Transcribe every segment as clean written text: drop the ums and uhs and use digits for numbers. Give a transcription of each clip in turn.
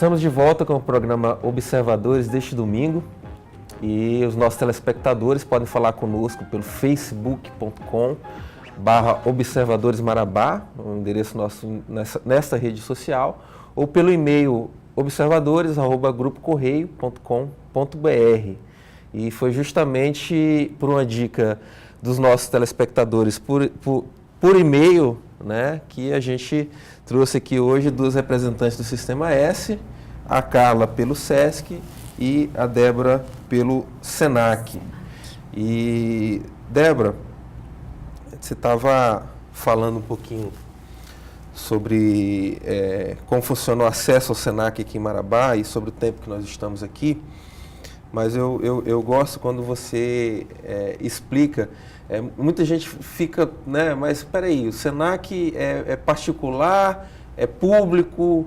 Estamos de volta com o programa Observadores deste domingo e os nossos telespectadores podem falar conosco pelo facebook.com/Observadores Marabá, o endereço nosso nesta rede social, ou pelo e-mail observadores@grupocorreio.com.br. E foi justamente por uma dica dos nossos telespectadores por e-mail, né, que a gente trouxe aqui hoje duas representantes do Sistema S, a Carla pelo SESC e a Débora pelo SENAC. E, Débora, você estava falando um pouquinho sobre como funciona o acesso ao SENAC aqui em Marabá e sobre o tempo que nós estamos aqui, mas eu gosto quando você explica. Muita gente fica, né, mas espera aí, o SENAC é particular, é público,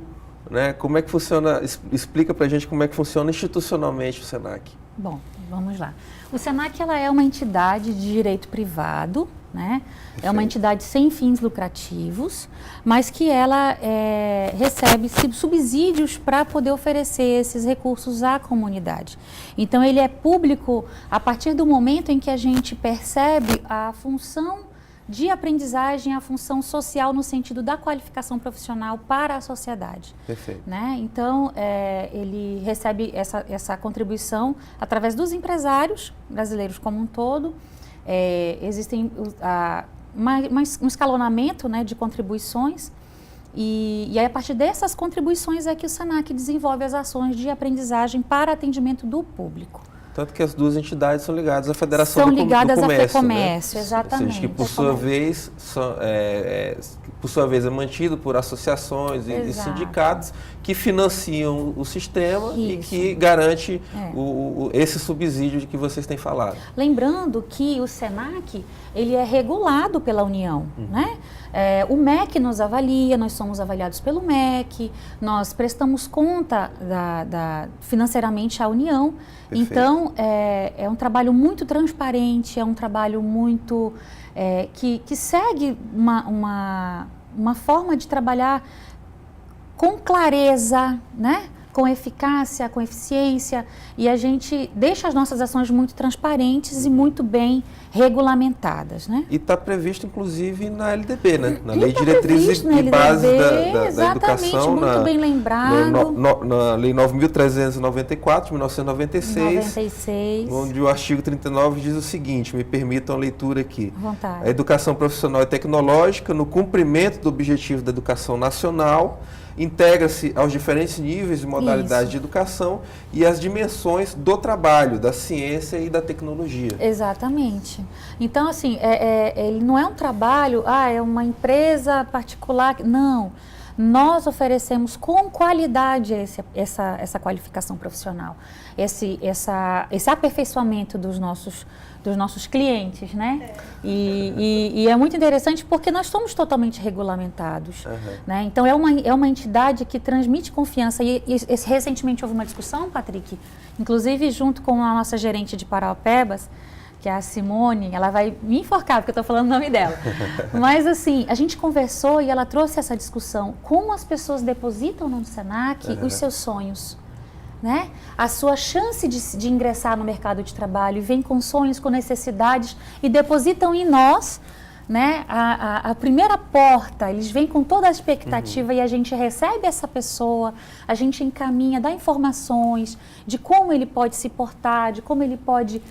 né? Como é que funciona? Explica para a gente como é que funciona institucionalmente o SENAC. Bom, vamos lá. O SENAC ela é uma entidade de direito privado, né? É uma entidade sem fins lucrativos, mas que ela recebe subsídios para poder oferecer esses recursos à comunidade. Então, ele é público a partir do momento em que a gente percebe a função de aprendizagem, a função social no sentido da qualificação profissional para a sociedade. Perfeito. Né? Então, ele recebe essa contribuição através dos empresários brasileiros como um todo. Existem um escalonamento, né, de contribuições e aí a partir dessas contribuições é que o SENAC desenvolve as ações de aprendizagem para atendimento do público. Tanto que as duas entidades são ligadas à Federação do Comércio. São ligadas à Né? FEComércio, exatamente. Ou seja, que por sua vez é mantido por associações e sindicatos que financiam o sistema. Isso. E que garante esse subsídio de que vocês têm falado. Lembrando que o SENAC ele é regulado pela União, né? O MEC nos avalia, nós somos avaliados pelo MEC, nós prestamos conta financeiramente à União. Perfeito. Então, é um trabalho muito transparente, é um trabalho muito que segue uma forma de trabalhar com clareza, né? Com eficácia, com eficiência, e a gente deixa as nossas ações muito transparentes e muito bem regulamentadas, né? E está previsto, inclusive, na LDB, né? Na Lei de Diretrizes e Bases da Educação. Muito bem lembrado. Na Lei 9.394, de 1996, onde o artigo 39 diz o seguinte, me permitam a leitura aqui. Vontade. A educação profissional e tecnológica, no cumprimento do objetivo da educação nacional, integra-se aos diferentes níveis e modalidades de educação e às dimensões do trabalho, da ciência e da tecnologia. Exatamente. Então, assim, ele não é um trabalho, é uma empresa particular. Não. Nós oferecemos com qualidade essa qualificação profissional, esse aperfeiçoamento dos nossos clientes, né? E é muito interessante porque nós somos totalmente regulamentados, né? Então é uma entidade que transmite confiança e recentemente houve uma discussão, Patrick, inclusive junto com a nossa gerente de Parauapebas, que é a Simone, ela vai me enforcar porque eu estou falando o nome dela. Mas assim, a gente conversou e ela trouxe essa discussão, como as pessoas depositam no SENAC os seus sonhos. Né? A sua chance de ingressar no mercado de trabalho, e vem com sonhos, com necessidades e depositam em nós, né, a primeira porta. Eles vêm com toda a expectativa e a gente recebe essa pessoa, a gente encaminha, dá informações de como ele pode se portar, de como ele pode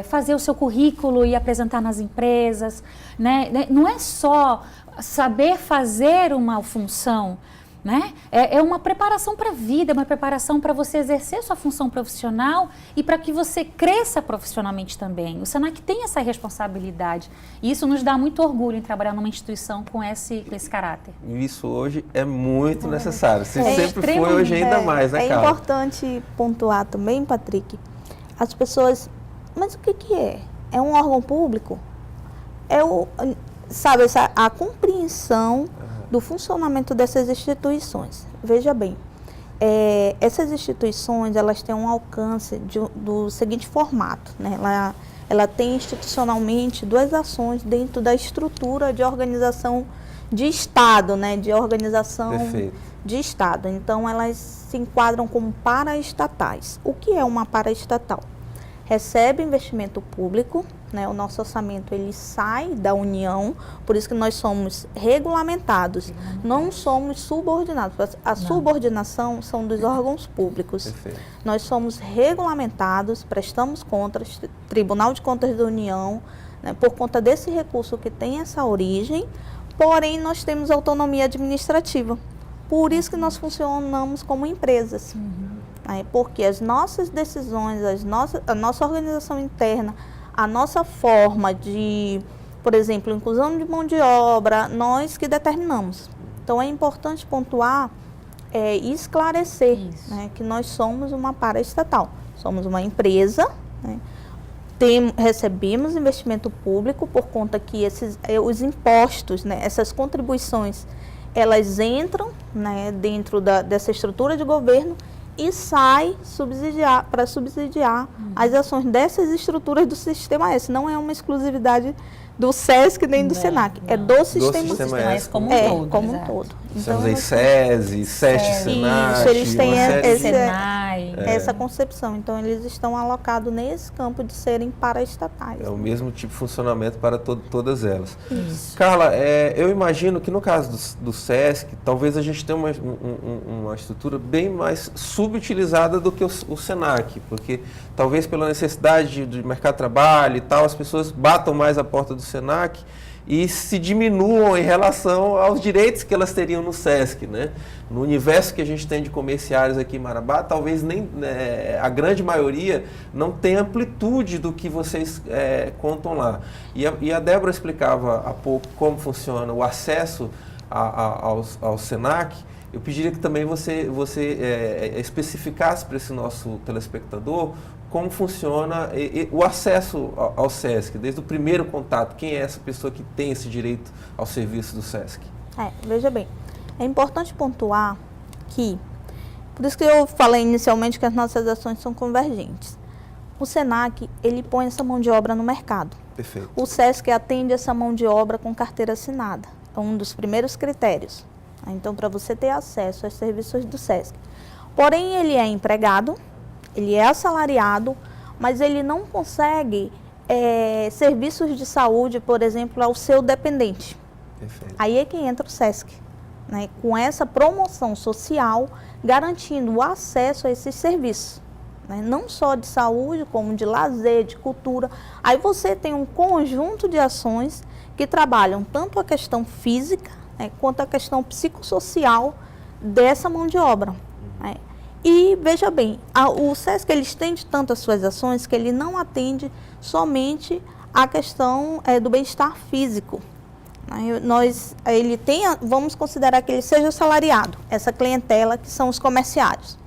fazer o seu currículo e apresentar nas empresas, né? Não é só saber fazer uma função, né? É uma preparação para a vida, é uma preparação para você exercer sua função profissional e para que você cresça profissionalmente também. O SENAC tem essa responsabilidade e isso nos dá muito orgulho em trabalhar numa instituição com esse caráter. E isso hoje é muito necessário. Você sempre foi, hoje ainda mais, né, Carla? É importante pontuar também, Patrick, as pessoas, mas o que é? É um órgão público? Sabe, a compreensão do funcionamento dessas instituições. Veja bem, essas instituições, elas têm um alcance do seguinte formato, né? Ela tem institucionalmente duas ações dentro da estrutura de organização de Estado, né? De organização de Estado. Então, elas se enquadram como paraestatais. O que é uma paraestatal? Recebe investimento público, né? O nosso orçamento ele sai da União, por isso que nós somos regulamentados, não somos subordinados. A subordinação são dos órgãos públicos. Perfeito. Nós somos regulamentados, prestamos contas, Tribunal de Contas da União, né? Por conta desse recurso que tem essa origem, porém nós temos autonomia administrativa. Por isso que nós funcionamos como empresas. Porque as nossas decisões, a nossa organização interna, a nossa forma de, por exemplo, inclusão de mão de obra, nós que determinamos. Então, é importante pontuar e esclarecer, né, que nós somos uma paraestatal. Somos uma empresa, né, recebemos investimento público por conta que os impostos, né, essas contribuições, elas entram, né, dentro dessa estrutura de governo e sai para subsidiar as ações dessas estruturas do Sistema S. Não é uma exclusividade do SESC nem do SENAC, é do Sistema S como um todo. Como um todo. Então, temos aí SESI, SESC, SENAC, isso, eles têm Senai. essa concepção. Então, eles estão alocados nesse campo de serem paraestatais. É o mesmo tipo de funcionamento para todas elas. Isso. Carla, eu imagino que no caso do SESC, talvez a gente tenha uma estrutura bem mais subutilizada do que o SENAC, porque talvez pela necessidade de mercado de trabalho e tal, as pessoas batam mais a porta do SENAC e se diminuam em relação aos direitos que elas teriam no SESC, né? No universo que a gente tem de comerciários aqui em Marabá, talvez nem a grande maioria não tenha amplitude do que vocês contam lá. E a Débora explicava há pouco como funciona o acesso ao SENAC. Eu pediria que também você especificasse para esse nosso telespectador como funciona o acesso ao SESC, desde o primeiro contato. Quem é essa pessoa que tem esse direito ao serviço do SESC? Veja bem, é importante pontuar que, por isso que eu falei inicialmente que as nossas ações são convergentes. O SENAC, ele põe essa mão de obra no mercado. Perfeito. O SESC atende essa mão de obra com carteira assinada. É um dos primeiros critérios. Então, para você ter acesso aos serviços do SESC. Porém, ele é empregado, ele é assalariado, mas ele não consegue serviços de saúde, por exemplo, ao seu dependente. Perfeito. Aí é que entra o SESC, né, com essa promoção social, garantindo o acesso a esses serviços. Né, não só de saúde, como de lazer, de cultura. Aí você tem um conjunto de ações que trabalham tanto a questão física, né, quanto a questão psicossocial dessa mão de obra. Né. E, veja bem, o SESC ele estende tanto as suas ações que ele não atende somente a questão do bem-estar físico. Né. Vamos considerar que ele seja assalariado, essa clientela que são os comerciários.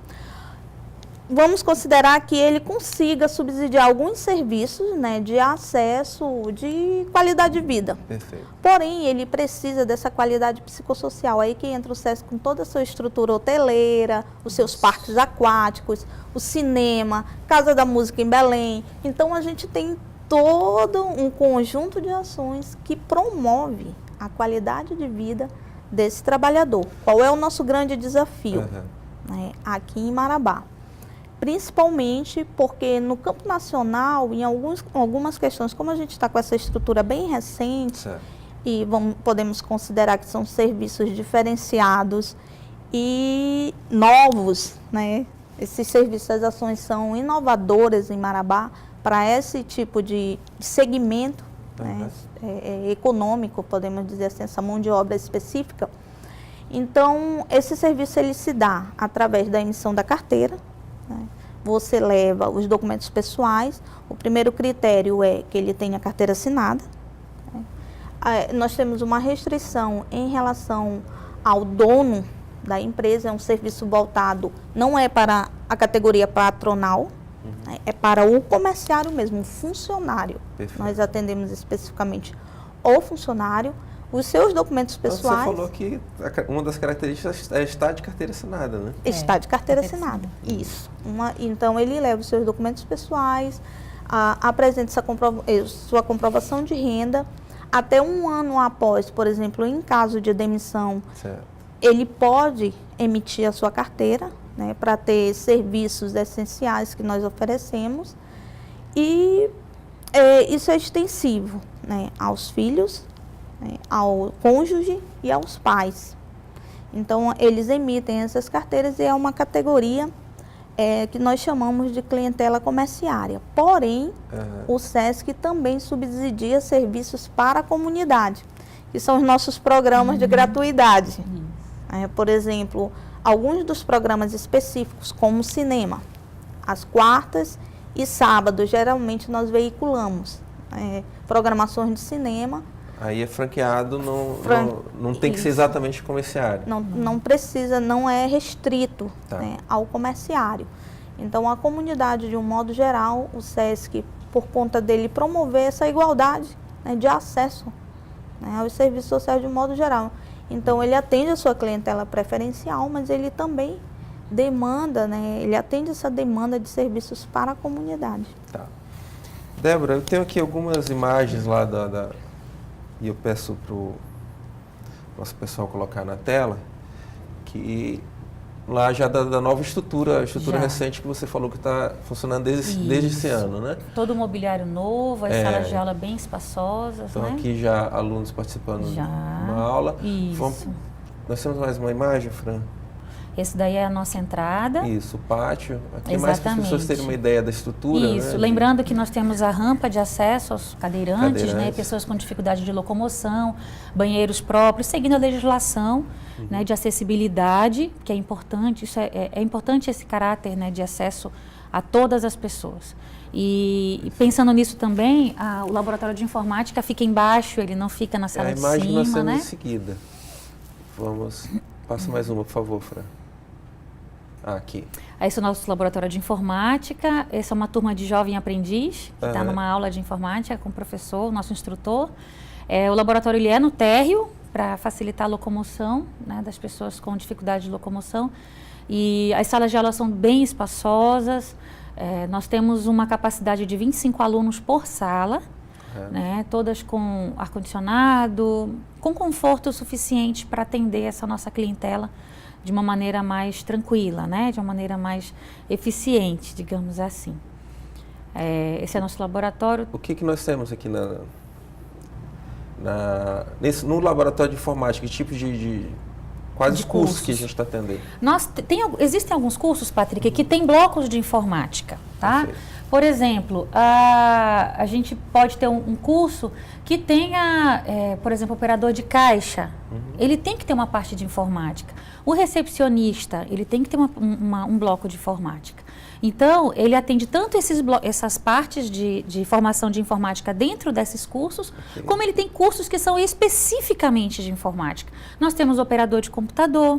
Vamos considerar que ele consiga subsidiar alguns serviços, né, de acesso, de qualidade de vida. Perfeito. Porém, ele precisa dessa qualidade psicossocial. Aí que entra o SESC com toda a sua estrutura hoteleira, os seus parques aquáticos, o cinema, Casa da Música em Belém. Então, a gente tem todo um conjunto de ações que promove a qualidade de vida desse trabalhador. Qual é o nosso grande desafio? Né, aqui em Marabá? Principalmente porque no campo nacional, em algumas questões, como a gente está com essa estrutura bem recente, certo, e podemos considerar que são serviços diferenciados e novos, né? Esses serviços, as ações são inovadoras em Marabá para esse tipo de segmento, né? Econômico, podemos dizer assim, essa mão de obra específica. Então, esse serviço ele se dá através da emissão da carteira. Você leva os documentos pessoais. O primeiro critério é que ele tenha carteira assinada. Nós temos uma restrição em relação ao dono da empresa. É um serviço voltado, não é para a categoria patronal, é para o comerciário mesmo, o funcionário. Perfeito. Nós atendemos especificamente o funcionário. Os seus documentos pessoais... Então, você falou que uma das características é estar de carteira assinada, né? Está de carteira assinada, isso. Então, ele leva os seus documentos pessoais, apresenta sua comprovação de renda, até um ano após, por exemplo, em caso de demissão, ele pode emitir a sua carteira, né, para ter serviços essenciais que nós oferecemos, e isso é extensivo, né, aos filhos, né, ao cônjuge e aos pais. Então, eles emitem essas carteiras e é uma categoria que nós chamamos de clientela comerciária. Porém, o SESC também subsidia serviços para a comunidade, que são os nossos programas de gratuidade. Por exemplo, alguns dos programas específicos, como cinema, às quartas e sábados, geralmente nós veiculamos programações de cinema. Aí é franqueado, não tem que ser exatamente comerciário. Não precisa, não é restrito, né, ao comerciário. Então, a comunidade, de um modo geral, o SESC, por conta dele promover essa igualdade, né, de acesso, né, aos serviços sociais de um modo geral. Então, ele atende a sua clientela preferencial, mas ele também demanda, né, ele atende essa demanda de serviços para a comunidade. Tá. Débora, eu tenho aqui algumas imagens lá e eu peço para o nosso pessoal colocar na tela, que lá já da nova estrutura, a estrutura recente que você falou que está funcionando desde esse ano, né? Todo o mobiliário novo, as salas de aula bem espaçosas, então, né? aqui já alunos participando de uma aula. Isso. Nós temos mais uma imagem, Fran? Esse daí é a nossa entrada. Isso, o pátio. Aqui Exatamente. Mais para as pessoas terem uma ideia da estrutura. Isso, né? Lembrando que nós temos a rampa de acesso aos cadeirantes, né? Pessoas com dificuldade de locomoção, banheiros próprios, seguindo a legislação, né, de acessibilidade, que é importante. Isso é importante, esse caráter, né, de acesso a todas as pessoas. E pensando nisso também, o laboratório de informática fica embaixo, ele não fica na sala de cima, né? A imagem nós temos em seguida. Passa mais uma, por favor, Fran. Aqui. Esse é o nosso laboratório de informática. Essa é uma turma de jovem aprendiz, que está numa aula de informática com o professor, nosso instrutor. O laboratório ele é no térreo, para facilitar a locomoção, né, das pessoas com dificuldade de locomoção. E as salas de aula são bem espaçosas. Nós temos uma capacidade de 25 alunos por sala, né, todas com ar-condicionado, com conforto suficiente para atender essa nossa clientela de uma maneira mais tranquila, né? De uma maneira mais eficiente, digamos assim. Esse é nosso laboratório. O que nós temos aqui no laboratório de informática? Que tipo quais os cursos que a gente está atendendo? Existem alguns cursos, Patrick, que tem blocos de informática, tá? Perfeito. Por exemplo, a gente pode ter um curso que tenha, por exemplo, operador de caixa. Ele tem que ter uma parte de informática. O recepcionista, ele tem que ter um bloco de informática. Então, ele atende tanto essas partes de formação de informática dentro desses cursos, como ele tem cursos que são especificamente de informática. Nós temos operador de computador,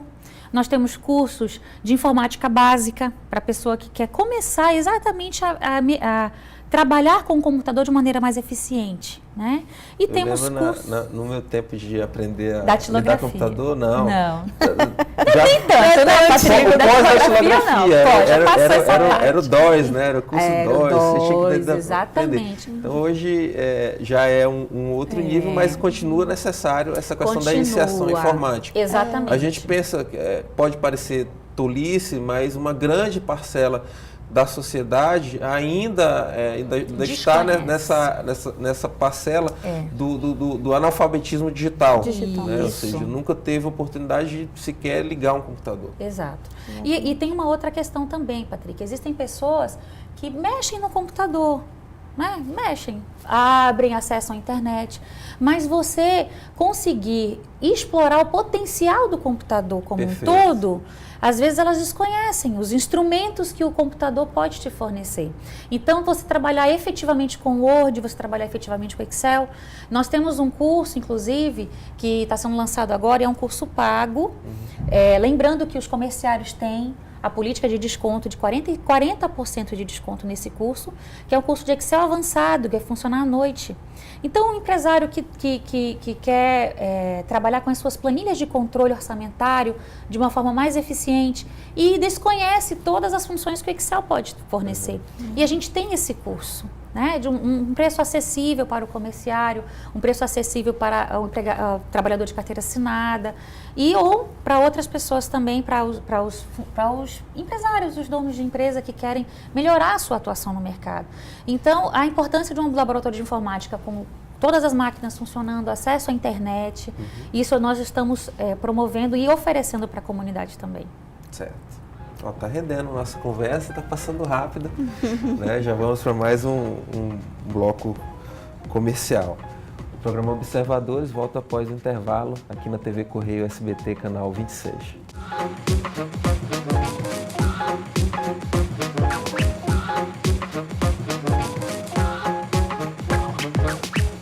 nós temos cursos de informática básica para a pessoa que quer começar exatamente a trabalhar com o computador de maneira mais eficiente, né? E temos cursos... No meu tempo de aprender a lidar com computador, não. Não. Já nem tanto, né? Era o DOS, né? Era o curso DOS. Você tinha que exatamente. Aprender. Então, hoje já é um outro nível, mas continua necessário essa questão da iniciação informática. Exatamente. A gente pensa, pode parecer tolice, mas uma grande parcela da sociedade ainda está nessa parcela do analfabetismo digital. Né? Ou seja, nunca teve oportunidade de sequer ligar um computador. Exato. E tem uma outra questão também, Patrick. Existem pessoas que mexem no computador, né? Mexem, abrem acesso à internet, mas você conseguir explorar o potencial do computador como um todo, às vezes elas desconhecem os instrumentos que o computador pode te fornecer. Então, você trabalhar efetivamente com o Word, você trabalhar efetivamente com o Excel. Nós temos um curso, inclusive, que está sendo lançado agora, é um curso pago. Lembrando que os comerciários têm a política de desconto de 40% de desconto nesse curso, que é o curso de Excel avançado, que vai funcionar à noite. Então, um empresário que quer trabalhar com as suas planilhas de controle orçamentário de uma forma mais eficiente e desconhece todas as funções que o Excel pode fornecer. E a gente tem esse curso. né, de um preço acessível para o comerciário, um preço acessível para o trabalhador de carteira assinada ou para outras pessoas também, para os empresários, os donos de empresa que querem melhorar a sua atuação no mercado. Então, a importância de um laboratório de informática como todas as máquinas funcionando, acesso à internet, isso nós estamos promovendo e oferecendo para a comunidade também. Certo. Está rendendo nossa conversa, está passando rápido, né? Já vamos para mais um bloco comercial. O programa Observadores volta após o intervalo aqui na TV Correio SBT, canal 26.